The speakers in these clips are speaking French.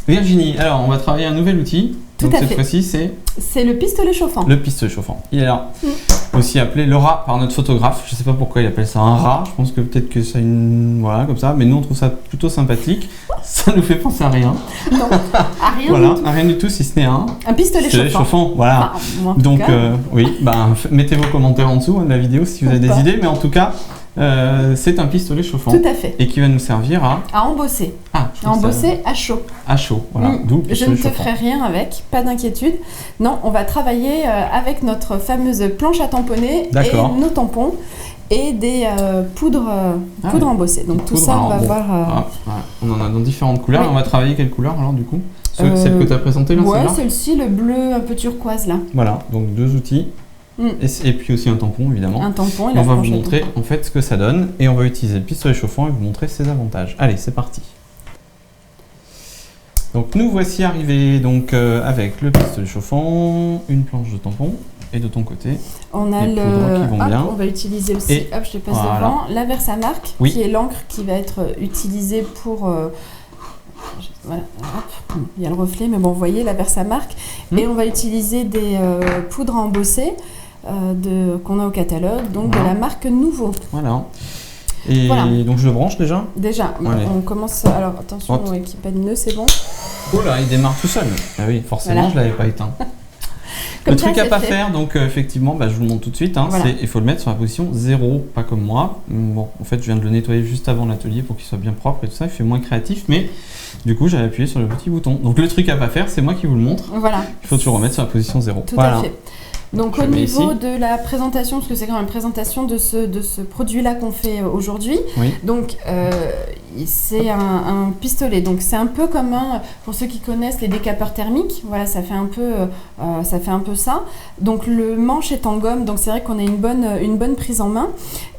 Virginie, alors on va travailler un nouvel outil. Tout Donc à cette fait. fois-ci, c'est C'est le pistolet chauffant. le pistolet chauffant. Il est là. Aussi appelé le rat par notre photographe. Je ne sais pas pourquoi il appelle ça un rat. Je pense que peut-être que c'est une... Voilà, comme ça. Mais nous, on trouve ça plutôt sympathique. Ça nous fait penser à rien. Non, à rien Voilà, du tout. à rien du tout, si ce n'est un Pistolet chauffant. Voilà. Enfin, moi, en tout Donc, cas. oui, mettez vos commentaires en dessous de la vidéo si vous avez des idées. Mais en tout cas, c'est un pistolet chauffant. Tout à fait. Et qui va nous servir à embosser. Ah, À embosser à chaud. à chaud. Voilà. D'où le Je pistolet ne te chauffant. ferai rien avec, pas d'inquiétude. Non, on va travailler avec notre fameuse planche à tamponner D'accord. et nos tampons et des poudres ouais. embossées. Donc tout Poudre, ça, on alors, va bon. voir. On en a dans différentes couleurs. Oui. On va travailler quelle couleur alors du coup Celle que tu as présentée là, Ouais, celle-là celle-ci, le bleu un peu turquoise là. Voilà, donc deux outils. Et puis aussi un tampon évidemment. Un tampon et On la va vous planche à montrer tampon. en fait ce que ça donne et on va utiliser le pistolet chauffant et vous montrer ses avantages. Allez, c'est parti. Donc nous voici arrivés donc, avec le pistolet chauffant, une planche de tampon et de ton côté. On a les poudres qui vont hop, bien. on va utiliser aussi, Et hop, je te passe voilà. devant, la Versamark, Oui. qui est l'encre qui va être utilisée pour... voilà, hop, il y a le reflet, mais bon, vous voyez, la Versamark. Et on va utiliser des poudres embossées qu'on a au catalogue, donc de la marque Nouveau. Voilà. Et Voilà. donc je le branche déjà. Déjà, Allez. on commence... Alors, attention, Hop. qu'il n'y ait pas de nœud, c'est bon. Oh là, il démarre tout seul. Ah oui, forcément, Voilà. je l'avais pas éteint. Comme Le ça, truc à c'est pas fait. faire, donc effectivement, je vous le montre tout de suite, Voilà. il faut le mettre sur la position 0, pas comme moi. Bon, en fait, je viens de le nettoyer juste avant l'atelier pour qu'il soit bien propre et tout ça, il fait moins créatif, mais du coup, j'avais appuyé sur le petit bouton. Donc le truc à pas faire, c'est moi qui vous le montre. Voilà. Il faut toujours remettre sur la position 0. Tout Voilà. à fait. Donc Je au mets niveau ici. de la présentation, parce que c'est quand même une présentation de ce produit-là qu'on fait aujourd'hui, Oui. donc c'est un pistolet. Donc c'est un peu comme pour ceux qui connaissent les décapeurs thermiques, voilà, ça fait un peu ça. Donc le manche est en gomme, donc c'est vrai qu'on a une bonne prise en main.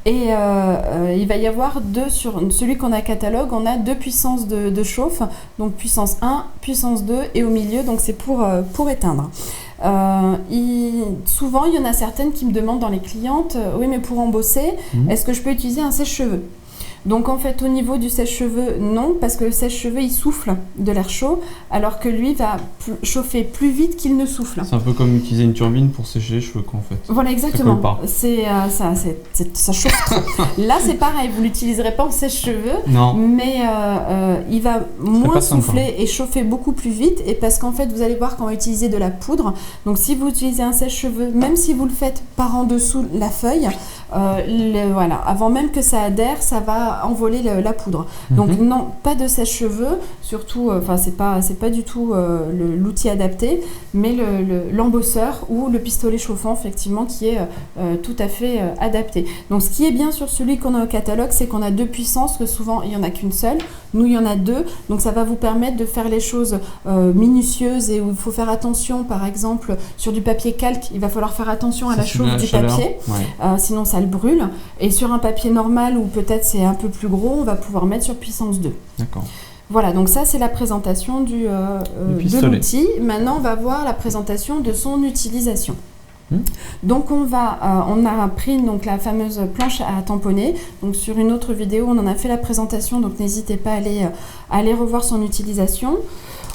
Et il va y avoir sur celui qu'on a catalogue, on a deux puissances de chauffe, donc puissance 1, puissance 2 et au milieu, donc c'est pour éteindre. Souvent, il y en a certaines qui me demandent dans les clientes, oui mais pour embosser, est-ce que je peux utiliser un sèche-cheveux ? Donc en fait au niveau du sèche-cheveux, non, parce que le sèche-cheveux il souffle de l'air chaud, alors que lui va chauffer plus vite qu'il ne souffle. C'est un peu comme utiliser une turbine pour sécher les cheveux, quoi, en fait. Voilà, Ça colle exactement. pas. Ça chauffe trop. Là c'est pareil, vous l'utiliserez pas en sèche-cheveux, Non. mais il va moins pas sympa. souffler et chauffer beaucoup plus vite. Et parce qu'en fait, vous allez voir qu'on va utiliser de la poudre. Donc si vous utilisez un sèche-cheveux, même si vous le faites par en dessous la feuille, voilà, avant même que ça adhère, ça va envoler la poudre. Donc non, pas de sèche-cheveux, surtout, c'est pas du tout l'outil adapté, mais l'embosseur ou le pistolet chauffant, effectivement, qui est tout à fait adapté. Donc ce qui est bien sur celui qu'on a au catalogue, c'est qu'on a deux puissances, que souvent il n'y en a qu'une seule. Nous, il y en a deux, donc ça va vous permettre de faire les choses minutieuses et où il faut faire attention, par exemple, sur du papier calque, il va falloir faire attention à la chauffe du papier, sinon ça le brûle. Et sur un papier normal, où peut-être c'est un peu plus gros, on va pouvoir mettre sur puissance 2. D'accord. Voilà, donc ça c'est la présentation de l'outil. Maintenant, on va voir la présentation de son utilisation. Donc on a pris donc la fameuse planche à tamponner. Donc sur une autre vidéo, on en a fait la présentation, donc n'hésitez pas à aller revoir son utilisation.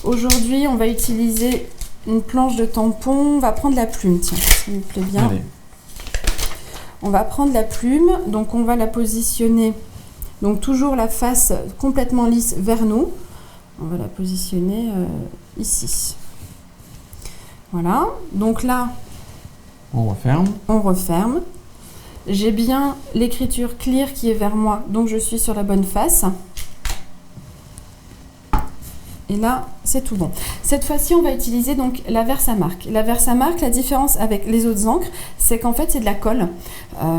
Aujourd'hui, on va utiliser une planche de tampon. On va prendre la plume, tiens, ça me plaît bien. Allez. On va prendre la plume, donc on va la positionner, donc toujours la face complètement lisse vers nous. On va la positionner ici. Voilà, donc là, On referme. on referme. J'ai bien l'écriture clear qui est vers moi, donc je suis sur la bonne face. Et là, c'est tout bon. Cette fois-ci, on va utiliser donc la Versamark. La Versamark, la différence avec les autres encres, c'est qu'en fait, c'est de la colle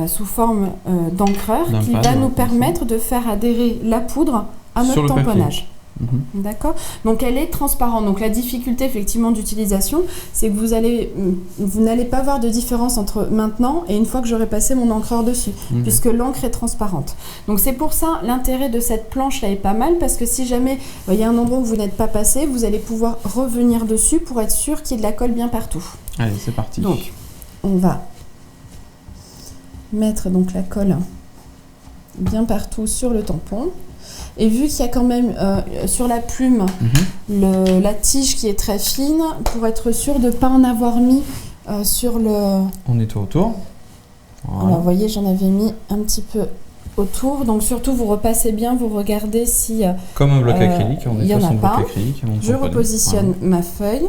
sous forme d'encreur qui va nous permettre de faire adhérer la poudre à notre tamponnage. D'accord. Donc elle est transparente. Donc la difficulté effectivement d'utilisation, c'est que vous n'allez pas voir de différence entre maintenant et une fois que j'aurai passé mon encreur dessus, puisque l'encre est transparente. Donc c'est pour ça l'intérêt de cette planche là est pas mal, parce que si jamais il y a un endroit où vous n'êtes pas passé, vous allez pouvoir revenir dessus pour être sûr qu'il y ait de la colle bien partout. Allez, c'est parti. Donc on va mettre donc la colle bien partout sur le tampon. Et vu qu'il y a quand même sur la plume la tige qui est très fine, pour être sûr de ne pas en avoir mis sur le... On nettoie autour. Voilà. Alors vous voyez, j'en avais mis un petit peu autour. Donc surtout, vous repassez bien, vous regardez si... Comme un bloc acrylique, on il n'y en nettoie a son bloc pas. acrylique. Je repositionne ma feuille.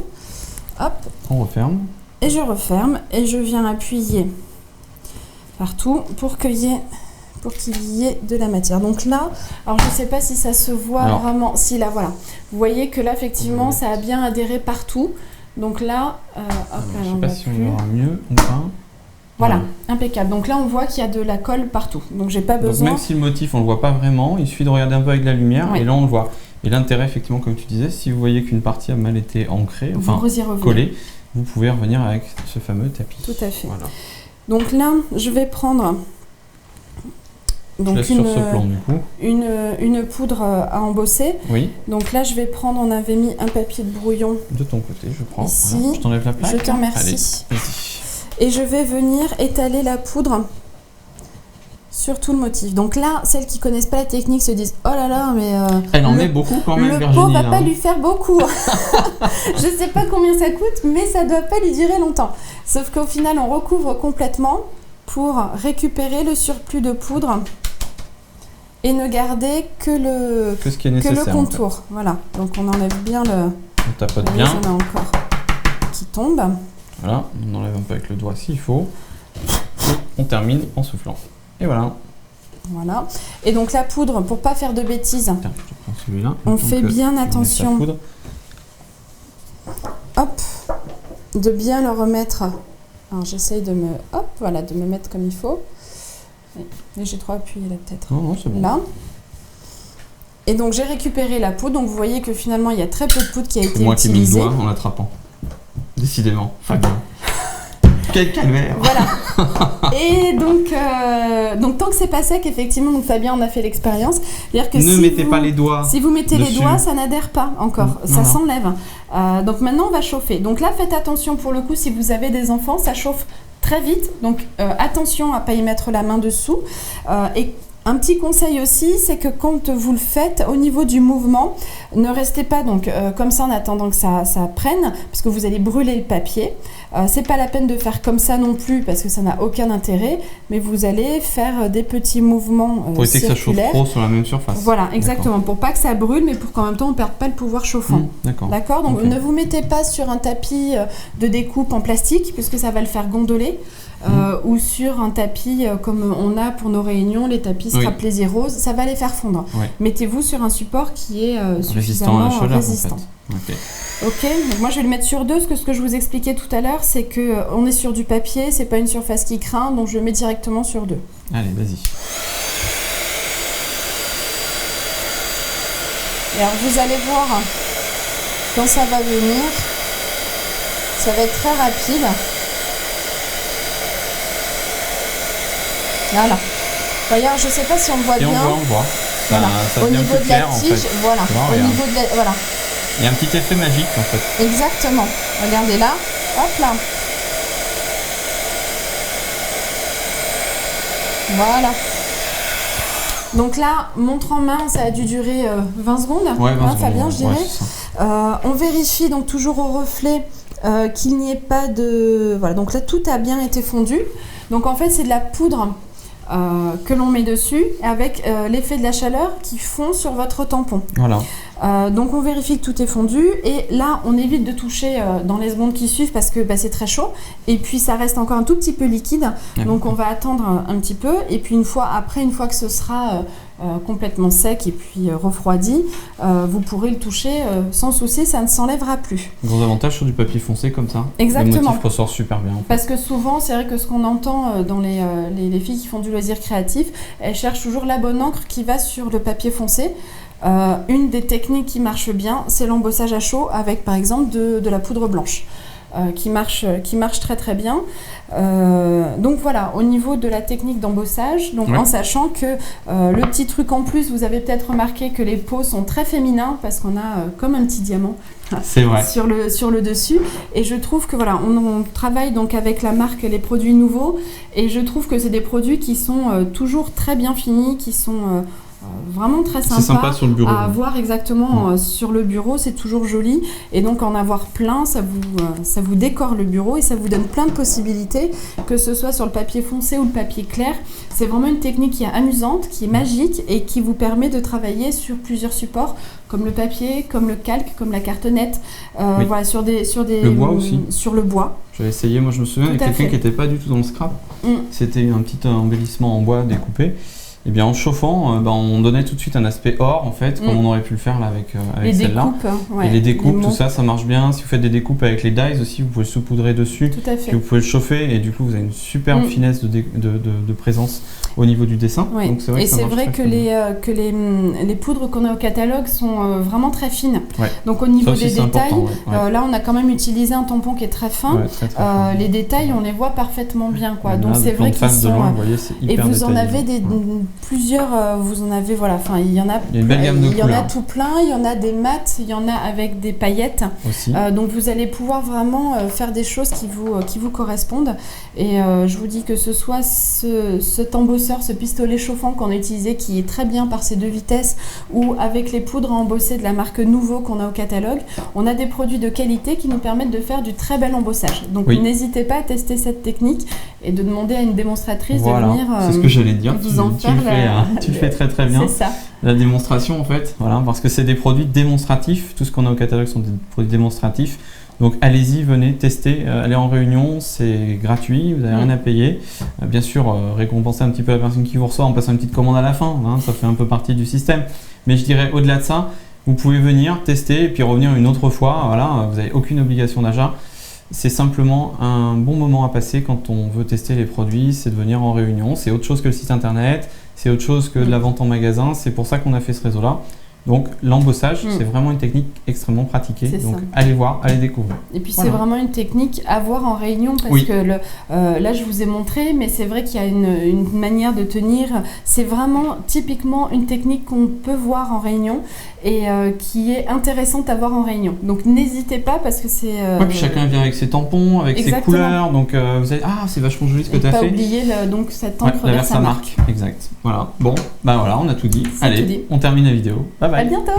Hop. On referme. Et je referme et je viens appuyer partout pour qu'il y ait de la matière. Donc là, alors je ne sais pas si ça se voit vraiment. Si là, voilà. Vous voyez que là, effectivement, ça a bien adhéré partout. Donc là, hop, je ne sais pas si on verra mieux ou pas. Voilà, impeccable. Donc là, on voit qu'il y a de la colle partout. Donc j'ai pas besoin... Donc même si le motif, on ne le voit pas vraiment, il suffit de regarder un peu avec la lumière et là, on le voit. Et l'intérêt, effectivement, comme tu disais, si vous voyez qu'une partie a mal été ancrée, enfin collée, vous pouvez revenir avec ce fameux tapis. Tout à fait. Voilà. Donc là, je vais prendre donc sur ce plan, du coup. une poudre à embosser. Oui. Donc là, je vais prendre, on avait mis un papier de brouillon. De ton côté, je prends. Ici. Voilà. Je t'enlève la plaque. Je te remercie. Allez, et je vais venir étaler la poudre sur tout le motif. Donc là, celles qui connaissent pas la technique se disent « Oh là là, mais... elle en met beaucoup quand même, Virginie. Le pot va pas lui faire beaucoup. » Je sais pas combien ça coûte, mais ça doit pas lui durer longtemps. Sauf qu'au final, on recouvre complètement pour récupérer le surplus de poudre et ne garder que le contour. En fait. Voilà. Donc on enlève bien le... On tapote bien. Il y en a encore qui tombe. Voilà, on enlève un peu avec le doigt s'il faut. Et on termine en soufflant. Et voilà. Voilà. Et donc la poudre, pour pas faire de bêtises, tiens, je te prends celui-là. On fait bien attention. Hop, de bien le remettre. Alors j'essaye de me mettre comme il faut. Mais j'ai trop appuyé là peut-être. Non, c'est bon. Là. Et donc j'ai récupéré la poudre. Donc vous voyez que finalement il y a très peu de poudre qui a été utilisée. C'est moi qui ai mis le doigt en l'attrapant. Décidément, Fabien. Quel calvaire. Voilà. Et donc tant que c'est pas sec, effectivement, donc Fabien, on a fait l'expérience. C'est-à-dire que ne mettez pas les doigts. Si vous mettez les doigts, ça n'adhère pas encore. Ça s'enlève. Donc maintenant, on va chauffer. Donc là, faites attention pour le coup, si vous avez des enfants, ça chauffe très vite. Donc attention à pas y mettre la main dessous. Et un petit conseil aussi, c'est que quand vous le faites, au niveau du mouvement, ne restez pas donc comme ça en attendant que ça prenne, parce que vous allez brûler le papier. C'est pas la peine de faire comme ça non plus, parce que ça n'a aucun intérêt, mais vous allez faire des petits mouvements pour éviter que ça chauffe trop sur la même surface. Voilà, exactement, pour pas que ça brûle, mais pour qu'en même temps on ne perde pas le pouvoir chauffant. D'accord. Donc ne vous mettez pas sur un tapis de découpe en plastique, puisque ça va le faire gondoler. Ou sur un tapis comme on a pour nos réunions, les tapis Scrap Plaisir Rose, ça va les faire fondre. Mettez-vous sur un support qui est suffisamment résistant. En fait. Ok, donc moi je vais le mettre sur deux, parce que ce que je vous expliquais tout à l'heure, c'est qu'on est sur du papier, c'est pas une surface qui craint, donc je le mets directement sur deux. Allez, vas-y. Et alors vous allez voir, quand ça va venir, ça va être très rapide. Voilà. Regarde, je ne sais pas si on le voit bien. On voit. Voilà. Ça au niveau de la tige, voilà. Au niveau de la, voilà. Il y a un petit effet magique en fait. Exactement. Regardez là. Hop là. Voilà. Donc là, montre en main, ça a dû durer 20 secondes. Ouais, 20 secondes, Fabien, je dirais. On vérifie donc toujours au reflet qu'il n'y ait pas de... Voilà, donc là, tout a bien été fondu. Donc en fait, c'est de la poudre que l'on met dessus avec l'effet de la chaleur qui fond sur votre tampon. Voilà. Donc on vérifie que tout est fondu et là on évite de toucher dans les secondes qui suivent parce que c'est très chaud et puis ça reste encore un tout petit peu liquide, donc on va attendre un petit peu et puis une fois que ce sera complètement sec et puis refroidi, vous pourrez le toucher sans souci, ça ne s'enlèvera plus. Gros avantage sur du papier foncé comme ça. Exactement. Le motif ressort super bien. En fait. Parce que souvent, c'est vrai que ce qu'on entend dans les filles qui font du loisir créatif, elles cherchent toujours la bonne encre qui va sur le papier foncé. Une des techniques qui marche bien, c'est l'embossage à chaud avec par exemple de la poudre blanche. Qui marche très très bien. Donc voilà, au niveau de la technique d'embossage, donc en sachant que le petit truc en plus, vous avez peut-être remarqué que les pots sont très féminins parce qu'on a comme un petit diamant sur le dessus. Et je trouve que voilà, on travaille donc avec la marque Les Produits Nouveaux et je trouve que c'est des produits qui sont toujours très bien finis, qui sont vraiment très C'est sympa sur le bureau. à avoir exactement sur le bureau, c'est toujours joli. Et donc en avoir plein, ça vous décore le bureau et ça vous donne plein de possibilités, que ce soit sur le papier foncé ou le papier clair. C'est vraiment une technique qui est amusante, qui est magique et qui vous permet de travailler sur plusieurs supports, comme le papier, comme le calque, comme la cartonnette, voilà, sur le bois aussi. Sur le bois. J'avais essayé, moi je me souviens, avec quelqu'un qui n'était pas du tout dans le scrap. C'était un petit embellissement en bois découpé. Et bien en chauffant, on donnait tout de suite un aspect or en fait, comme on aurait pu le faire là avec celle-là. Et les découpes, tout ça, ça marche bien. Si vous faites des découpes avec les dies aussi, vous pouvez le saupoudrer dessus. Tout à fait. Puis vous pouvez le chauffer et du coup vous avez une superbe finesse de présence au niveau du dessin. Oui. Donc, c'est vrai et c'est vrai que les poudres qu'on a au catalogue sont vraiment très fines. Ouais. Donc au niveau des détails, là on a quand même utilisé un tampon qui est très fin. Très fin. Les détails, on les voit parfaitement bien, quoi. Donc là, c'est vrai qu'ils sont. Loin, vous voyez, c'est hyper et vous en avez détaillé. plusieurs. Vous en avez, voilà. Enfin, il y en a. Il y a une belle gamme de couleurs. Il y en a tout plein. Il y en a des mats. Il y en a avec des paillettes. Aussi. Donc vous allez pouvoir vraiment faire des choses qui vous correspondent. Et je vous dis que ce soit cet embosseur, ce pistolet chauffant qu'on a utilisé, qui est très bien par ses 2 vitesses, ou avec les poudres à embosser de la marque Nouveau qu'on a au catalogue, on a des produits de qualité qui nous permettent de faire du très bel embossage. Donc n'hésitez pas à tester cette technique et de demander à une démonstratrice de venir c'est ce que j'allais dire. Tu le fais très très bien. C'est ça. La démonstration en fait, voilà, parce que c'est des produits démonstratifs. Tout ce qu'on a au catalogue sont des produits démonstratifs. Donc allez-y, venez tester, allez en réunion, c'est gratuit, vous n'avez rien à payer. Bien sûr, récompenser un petit peu la personne qui vous reçoit en passant une petite commande à la fin, ça fait un peu partie du système. Mais je dirais au-delà de ça, vous pouvez venir tester et puis revenir une autre fois, voilà, vous n'avez aucune obligation d'achat. C'est simplement un bon moment à passer quand on veut tester les produits, c'est de venir en réunion. C'est autre chose que le site internet, c'est autre chose que de la vente en magasin, c'est pour ça qu'on a fait ce réseau-là. Donc l'embossage, c'est vraiment une technique extrêmement pratiquée. Donc allez voir, allez découvrir. Et puis c'est vraiment une technique à voir en réunion parce que là je vous ai montré, mais c'est vrai qu'il y a une manière de tenir. C'est vraiment typiquement une technique qu'on peut voir en réunion et qui est intéressante à voir en réunion. Donc n'hésitez pas parce que c'est... puis chacun vient avec ses tampons, avec ses couleurs. Donc vous allez c'est vachement joli ce que tu as fait. Pas oublier donc cette encre vers sa marque. Exact. Voilà. Bon, voilà, on a tout dit. Allez, on termine la vidéo. Bye bye. À bientôt.